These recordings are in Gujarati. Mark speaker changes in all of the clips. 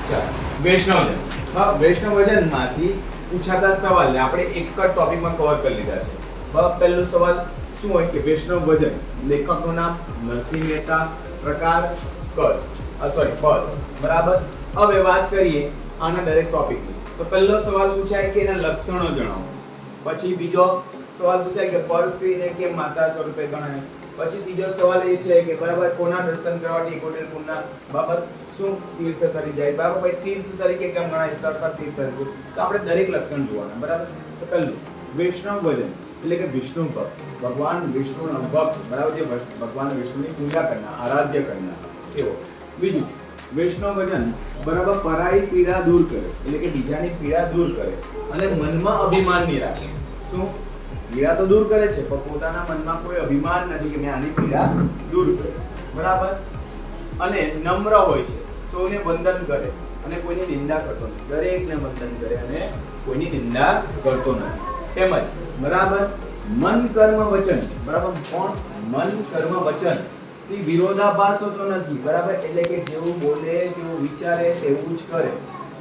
Speaker 1: ચાલો વૈષ્ણવજન. વૈષ્ણવજનમાંથી પૂછાતા સવાલને આપણે એક જ ટોપિકમાં કવર કરી લીધા છે. પહેલો સવાલ શું હોય કે વૈષ્ણવજન, લેખકનું નામ નરસિંહ મહેતા, પ્રકાર પદ, બરાબર. હવે વાત કરીએ આના દરેક ટોપિકની. તો પહેલો સવાલ પૂછાય કે એના લક્ષણો જણાવો. પછી બીજો સવાલ પૂછાય કે પર સ્ત્રીને કેમ માતા સ્વરૂપે ગણાય. પછી ત્રીજો સવાલ એ છે કે બરાબર કોના દર્શન કરવાથી કોટેલ પુરના બાબત શું તીર્થ તરી જાય, બરાબર. ભાઈ તીર્થ તરીકે કેમ ગણાય, સરકાર તીર્થ તરીકે. તો આપણે દરેક લક્ષણ જોવાના, બરાબર. તો પહેલું વૈષ્ણવ ભજન એટલે કે વિષ્ણુ ભક્ત, ભગવાન વિષ્ણુનો ભક્ત, બરાબર. જે ભગવાન વિષ્ણુની પૂજા કરનાર, આરાધ્ય કરનાર એવો. બીજું વૈષ્ણવ ભજન બરાબર પરાઈ પીડા દૂર કરે એટલે કે બીજાની પીડા દૂર કરે અને મનમાં અભિમાન નહીં રાખે. શું પીડા તો દૂર કરે છે પણ પોતાના મનમાં કોઈ અભિમાન નથી કે મેં આની પીડા દૂર કરે, બરાબર. અને નમ્ર હોય છે, સૌને વંદન કરે અને કોઈની નિંદા કરતો નથી. દરેકને વંદન કરે અને કોઈની નિંદા કરતો નથી. તેમજ બરાબર મન કર્મ વચન, બરાબર. કોણ? મન કર્મ વચન થી વિરોધાભાસ હોતો નથી, બરાબર. એટલે કે જેવું બોલે જેવું વિચારે તેવું જ કરે,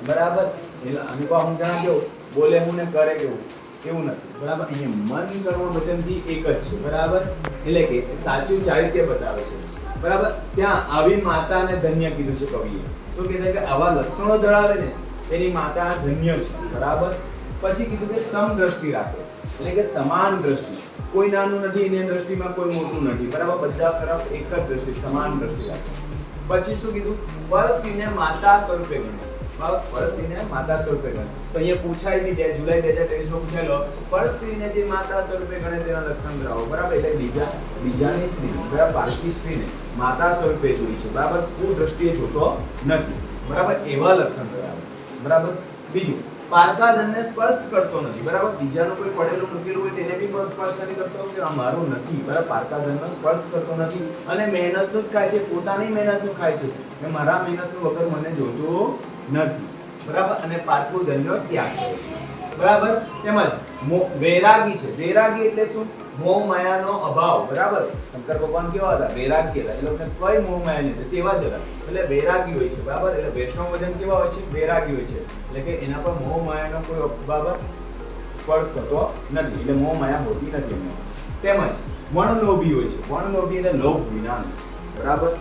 Speaker 1: બરાબર. એટલે આને કો સમજણ કેવું બોલે હું ને કરે કેવું એવું નથી, બરાબર. અહીંયા મન કર્મ વચન થી એક જ છે, બરાબર. એટલે કે સાચું ચારિત્ર્ય બતાવે છે, બરાબર. ત્યાં આવી માતાને ધન્ય કીધું છે કવિએ. શું કીધું કે આવા લક્ષણો ધરાવે ને તેની માતા ધન્ય છે, બરાબર. પછી કીધું કે સમદ્રષ્ટિ રાખે એટલે કે સમાન દ્રષ્ટિ, કોઈ નાનું નથી એની દ્રષ્ટિમાં કોઈ મોટું નથી, બરાબર. બધા તરફ એક જ દ્રષ્ટિ, સમાન દ્રષ્ટિ રાખે. પછી શું કીધું? પરસ્ત્રીને માતા સ્વરૂપે ગણે, બરાબર. પરસ્ત્રીને માતા સ્વરૂપે ગણે. તો અહીંયા પૂછાય બી જુલાઈ 2023 માં પૂછાયેલો પરસ્ત્રીને જે માતા સ્વરૂપે ગણે તેના લક્ષણ ધરાવો, બરાબર. એટલે બીજાની સ્ત્રી, બરાબર, પારકી સ્ત્રીને માતા સ્વરૂપે જોઈ છે, બરાબર. કુલ દ્રષ્ટિએ જોતો નથી, બરાબર. એવા લક્ષણ ધરાવે, બરાબર. બીજું પારકા ધનને સ્પર્શ કરતો નથી, બરાબર. બીજાનું કોઈ પડેલું મૂકેલું હોય તેને બી સ્પર્શ નથી કરતો કે અમારું નથી, બરાબર. પારકા ધનનો સ્પર્શ કરતો નથી અને મહેનતનું જ ખાય છે, પોતાની મહેનતનું ખાય છે કે મારા મહેનતનું વગર મને જોતું નથી, બરાબર. અને પારકું ધનનો ત્યાગ કરે છે, બરાબર. તેમજ વૈરાગી છે. વૈરાગી એટલે શું? મોહ માયાનો અભાવ, બરાબર. શંકર ભગવાન કેવા હતા? વૈરાગી હતા. એ લોકોને કોઈ મોહ માયા નહીં, તેવા જ હતા. એટલે વૈરાગી હોય છે, બરાબર. એટલે વૈષ્ણવ ભજન કેવા હોય છે? વૈરાગી હોય છે. એટલે કે એના પર મોહ માયાનો કોઈ બાબત સ્પર્શ થતો નથી, એટલે મોહ માયા હોતી નથી એમને. તેમજ વણલોભી હોય છે. વણલોભી એટલે લોભ વિનાનો, બરાબર.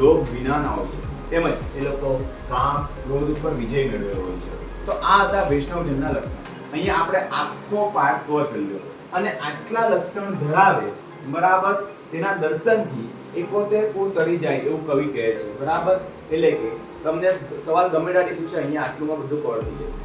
Speaker 1: લોભ વિનાના હોય છે. તેમજ એ લોકો કામ ક્રોધ ઉપર વિજય મેળવેલો હોય છે. તો આ હતા વૈષ્ણવજનના લક્ષણ. અહીંયા આપણે આખો પાઠ કવર કરી લીધો અને આટલા લક્ષણ ધરાવે, બરાબર. તેના દર્શનથી એ પોતે પૂર તરી જાય એવું કવિ કહે છે, બરાબર. એટલે કે તમને સવાલ ગમે ત્યાંથી પૂછે અહીંયા આટલુંમાં બધું કવર થઈ જાય.